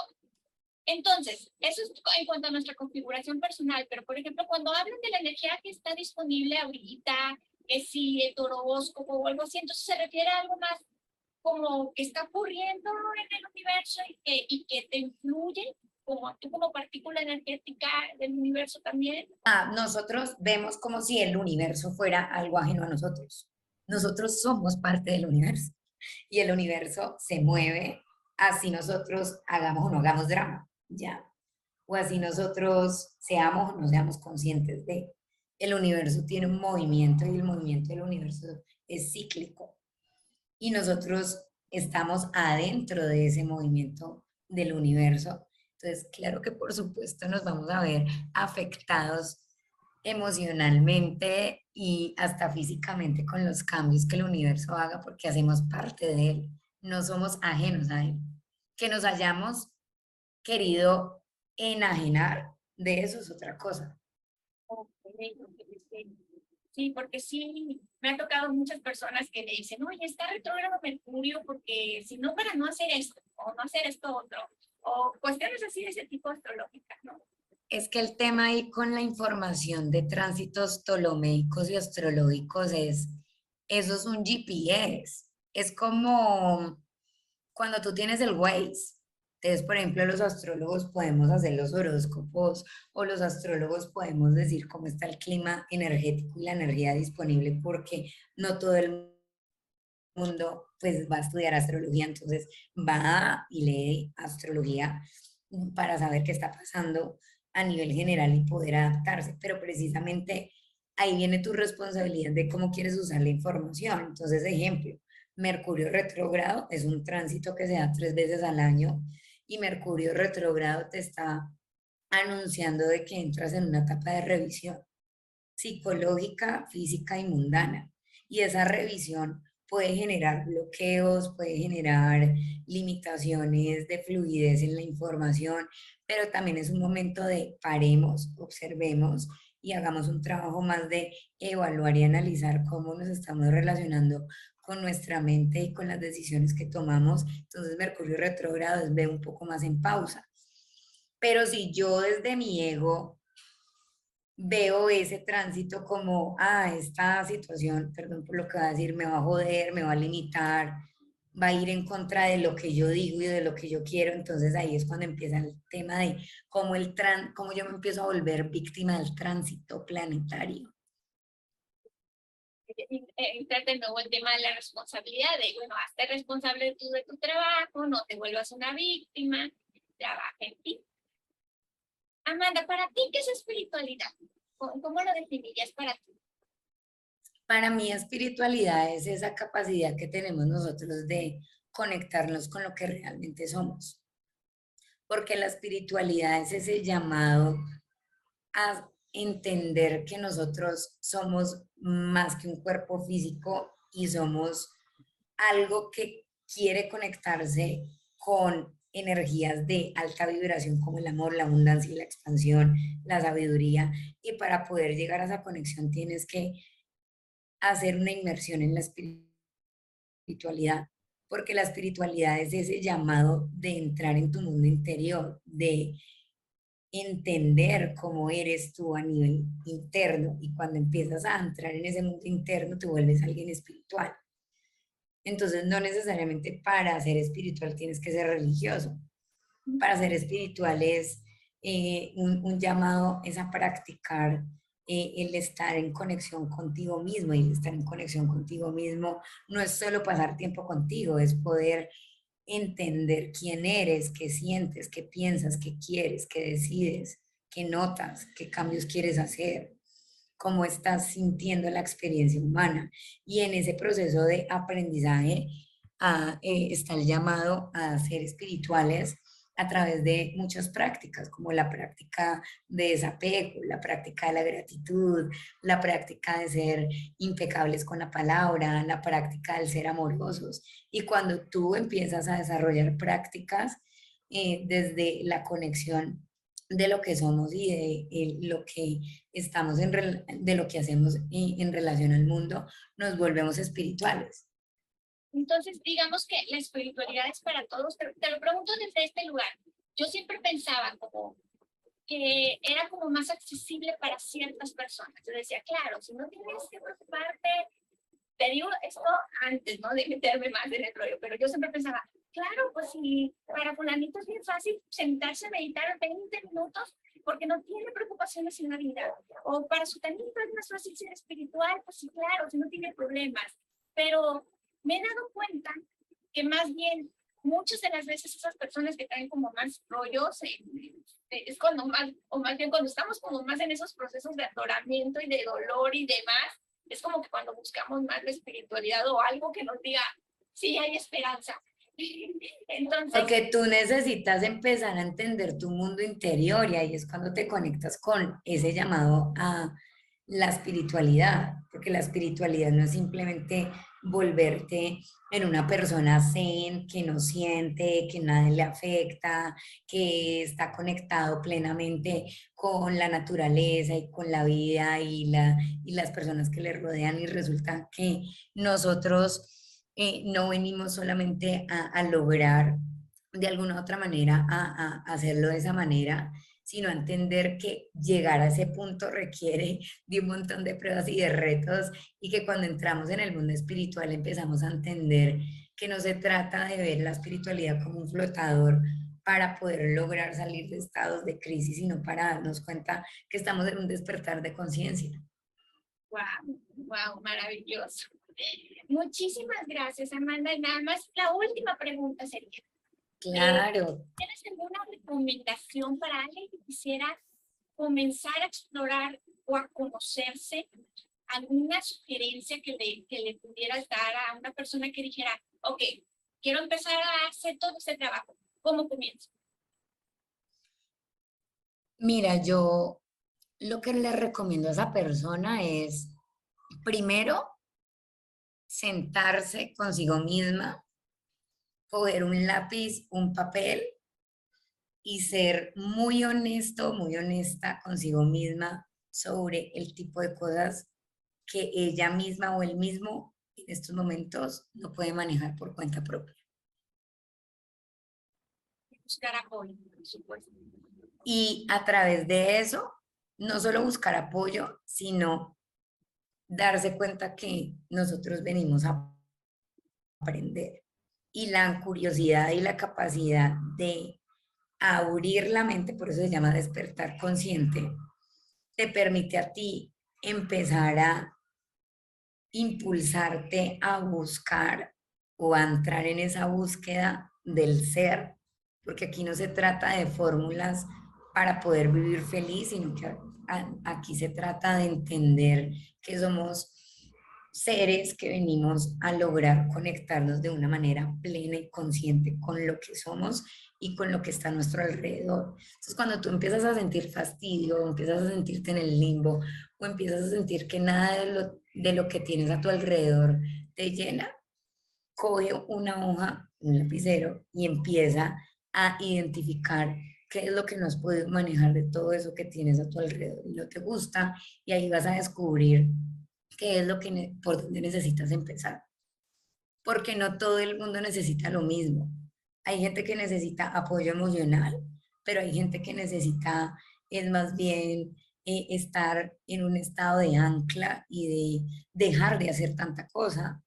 entonces, eso es en cuanto a nuestra configuración personal, pero por ejemplo, cuando hablan de la energía que está disponible ahorita, que si el horóscopo o algo así, entonces se refiere a algo más como que está ocurriendo en el universo y que te influye como tú como partícula energética del universo también. Nosotros vemos como si el universo fuera algo ajeno a nosotros. Nosotros somos parte del universo y el universo se mueve así nosotros hagamos o no hagamos drama, ya. O así nosotros seamos o no seamos conscientes de. El universo tiene un movimiento y el movimiento del universo es cíclico y nosotros estamos adentro de ese movimiento del universo. Entonces, claro que por supuesto nos vamos a ver afectados emocionalmente y hasta físicamente con los cambios que el universo haga porque hacemos parte de él, no somos ajenos a él. Que nos hayamos querido enajenar de eso es otra cosa. Ok, ok, ok. Sí, porque sí, me ha tocado muchas personas que le dicen, oye, está retrógrado Mercurio porque si no, para no hacer esto, o no hacer esto otro, o cuestiones así de ese tipo astrológicas, ¿no? Es que el tema ahí con la información de tránsitos ptolomeicos y astrológicos es, eso es un GPS. Es como cuando tú tienes el Waze. Entonces, por ejemplo, los astrólogos podemos hacer los horóscopos o los astrólogos podemos decir cómo está el clima energético y la energía disponible porque no todo el mundo pues va a estudiar astrología, entonces va y lee astrología para saber qué está pasando a nivel general y poder adaptarse, pero precisamente ahí viene tu responsabilidad de cómo quieres usar la información. Entonces, ejemplo, Mercurio retrógrado es un tránsito que se da 3 veces al año y Mercurio retrógrado te está anunciando de que entras en una etapa de revisión psicológica, física y mundana. Y esa revisión puede generar bloqueos, puede generar limitaciones de fluidez en la información, pero también es un momento de paremos, observemos y hagamos un trabajo más de evaluar y analizar cómo nos estamos relacionando con nuestra mente y con las decisiones que tomamos. Entonces Mercurio retrógrado es ver un poco más en pausa. Pero si yo desde mi ego veo ese tránsito como, esta situación, perdón por lo que va a decir, me va a joder, me va a limitar, va a ir en contra de lo que yo digo y de lo que yo quiero, entonces ahí es cuando empieza el tema de cómo yo me empiezo a volver víctima del tránsito planetario. Entrar de nuevo el tema de la responsabilidad, de, bueno, hazte responsable tú de tu trabajo, no te vuelvas una víctima, trabaja en ti. Amanda, ¿para ti qué es espiritualidad? ¿Cómo lo definirías para ti? Para mí, espiritualidad es esa capacidad que tenemos nosotros de conectarnos con lo que realmente somos, porque la espiritualidad es ese llamado a entender que nosotros somos más que un cuerpo físico y somos algo que quiere conectarse con energías de alta vibración como el amor, la abundancia y la expansión, la sabiduría. Y para poder llegar a esa conexión tienes que hacer una inmersión en la espiritualidad, porque la espiritualidad es ese llamado de entrar en tu mundo interior, de entender cómo eres tú a nivel interno y cuando empiezas a entrar en ese mundo interno te vuelves alguien espiritual. Entonces no necesariamente para ser espiritual tienes que ser religioso. Para ser espiritual es un llamado, es a practicar el estar en conexión contigo mismo y el estar en conexión contigo mismo no es solo pasar tiempo contigo, es poder entender quién eres, qué sientes, qué piensas, qué quieres, qué decides, qué notas, qué cambios quieres hacer, cómo estás sintiendo la experiencia humana. Y en ese proceso de aprendizaje está el llamado a ser espirituales a través de muchas prácticas, como la práctica de desapego, la práctica de la gratitud, la práctica de ser impecables con la palabra, la práctica del ser amorosos. Y cuando tú empiezas a desarrollar prácticas desde la conexión de lo que somos y de lo que estamos de lo que hacemos en relación al mundo, nos volvemos espirituales. Entonces, digamos que la espiritualidad es para todos. Te lo pregunto desde este lugar. Yo siempre pensaba como que era como más accesible para ciertas personas. Yo decía, claro, si no tienes que preocuparte, te digo esto antes, ¿no? De meterme más en el rollo, pero yo siempre pensaba, claro, pues si para fulanito es bien fácil sentarse a meditar 20 minutos porque no tiene preocupaciones en la vida. O para su tanito es más fácil ser espiritual, pues sí, claro, si no tiene problemas. Pero me he dado cuenta que más bien muchas de las veces esas personas que traen como más rollos, es cuando más, o más bien cuando estamos como más en esos procesos de atoramiento y de dolor y demás, es como que cuando buscamos más la espiritualidad o algo que nos diga, sí, hay esperanza. Entonces, Porque tú necesitas empezar a entender tu mundo interior y ahí es cuando te conectas con ese llamado a la espiritualidad, porque la espiritualidad no es simplemente volverte en una persona zen que no siente, que nada le afecta, que está conectado plenamente con la naturaleza y con la vida y las personas que le rodean y resulta que nosotros no venimos solamente a lograr de alguna u otra manera a hacerlo de esa manera, sino a entender que llegar a ese punto requiere de un montón de pruebas y de retos y que cuando entramos en el mundo espiritual empezamos a entender que no se trata de ver la espiritualidad como un flotador para poder lograr salir de estados de crisis, sino para darnos cuenta que estamos en un despertar de conciencia. wow, wow, maravilloso. Muchísimas gracias, Amanda. Nada más, la última pregunta sería, Claro. ¿tienes alguna recomendación para alguien que quisiera comenzar a explorar o a conocerse? ¿Alguna sugerencia que le pudieras dar a una persona que dijera, ok, quiero empezar a hacer todo este trabajo? ¿Cómo comienzo? Mira, yo lo que le recomiendo a esa persona es, primero, sentarse consigo misma, coger un lápiz, un papel y ser muy honesto, muy honesta consigo misma sobre el tipo de cosas que ella misma o él mismo en estos momentos no puede manejar por cuenta propia. Buscar apoyo, por supuesto. Y a través de eso, no solo buscar apoyo, sino darse cuenta que nosotros venimos a aprender. Y la curiosidad y la capacidad de abrir la mente, por eso se llama despertar consciente, te permite a ti empezar a impulsarte a buscar o a entrar en esa búsqueda del ser, porque aquí no se trata de fórmulas para poder vivir feliz, sino que aquí se trata de entender que somos seres que venimos a lograr conectarnos de una manera plena y consciente con lo que somos y con lo que está a nuestro alrededor. Entonces, cuando tú empiezas a sentir fastidio, empiezas a sentirte en el limbo o empiezas a sentir que nada de lo que tienes a tu alrededor te llena, coge una hoja, un lapicero y empieza a identificar qué es lo que no has podido manejar de todo eso que tienes a tu alrededor y no te gusta, y ahí vas a descubrir qué es lo que, por dónde necesitas empezar. Porque no todo el mundo necesita lo mismo. Hay gente que necesita apoyo emocional, pero hay gente que necesita, es más bien estar en un estado de ancla y de dejar de hacer tanta cosa.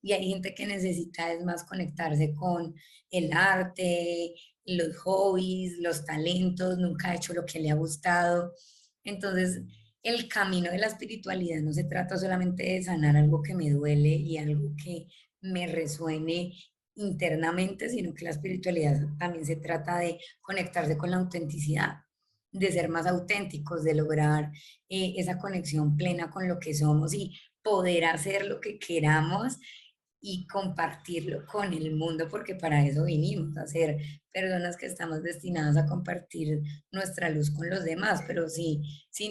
Y hay gente que necesita es más conectarse con el arte, los hobbies, los talentos, nunca ha hecho lo que le ha gustado. Entonces, el camino de la espiritualidad no se trata solamente de sanar algo que me duele y algo que me resuene internamente, sino que la espiritualidad también se trata de conectarse con la autenticidad, de ser más auténticos, de lograr esa conexión plena con lo que somos y poder hacer lo que queramos y compartirlo con el mundo, porque para eso vinimos, a ser personas que estamos destinadas a compartir nuestra luz con los demás, pero si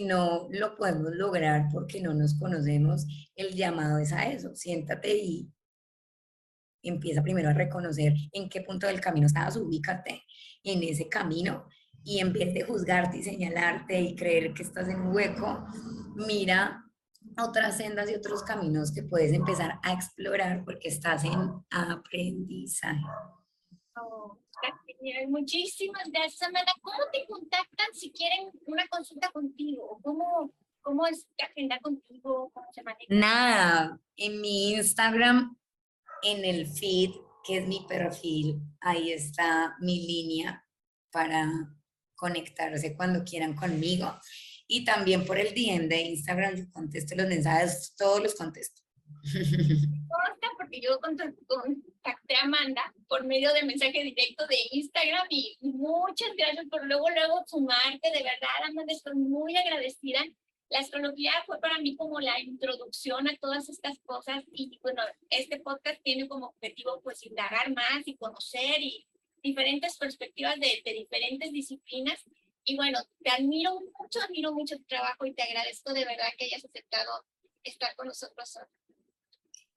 no lo podemos lograr porque no nos conocemos, el llamado es a eso, siéntate y empieza primero a reconocer en qué punto del camino estás, ubícate en ese camino y en vez de juzgarte y señalarte y creer que estás en un hueco, mira otras sendas y otros caminos que puedes empezar a explorar porque estás en aprendizaje. Oh, está genial. Muchísimas gracias, Amanda. ¿Cómo te contactan si quieren una consulta contigo? ¿Cómo es que agenda contigo? ¿Cómo se maneja? Nada, en mi Instagram, en el feed, que es mi perfil, ahí está mi línea para conectarse cuando quieran conmigo. Y también por el DM de Instagram, yo contesto los mensajes, todos los contesto. Consta porque yo contacté a Amanda por medio de mensaje directo de Instagram y muchas gracias por luego sumarte, de verdad, Amanda, estoy muy agradecida. La astrología fue para mí como la introducción a todas estas cosas y bueno, este podcast tiene como objetivo pues indagar más y conocer y diferentes perspectivas de diferentes disciplinas. Y bueno, te admiro mucho tu trabajo y te agradezco de verdad que hayas aceptado estar con nosotros hoy.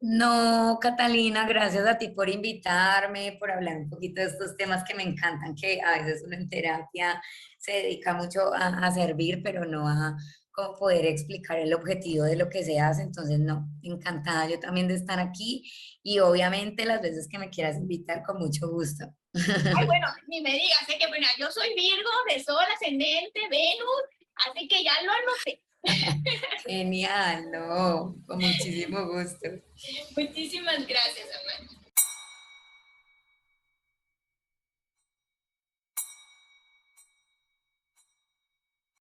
No, Catalina, gracias a ti por invitarme, por hablar un poquito de estos temas que me encantan, que a veces uno en terapia se dedica mucho a servir, pero no a como poder explicar el objetivo de lo que se hace. Entonces, no, encantada yo también de estar aquí y obviamente las veces que me quieras invitar, con mucho gusto. Ay, bueno, ni me digas, sé que bueno, yo soy Virgo de Sol, ascendente, Venus, así que ya lo anoté. Genial, no, con muchísimo gusto. Muchísimas gracias, Amanda.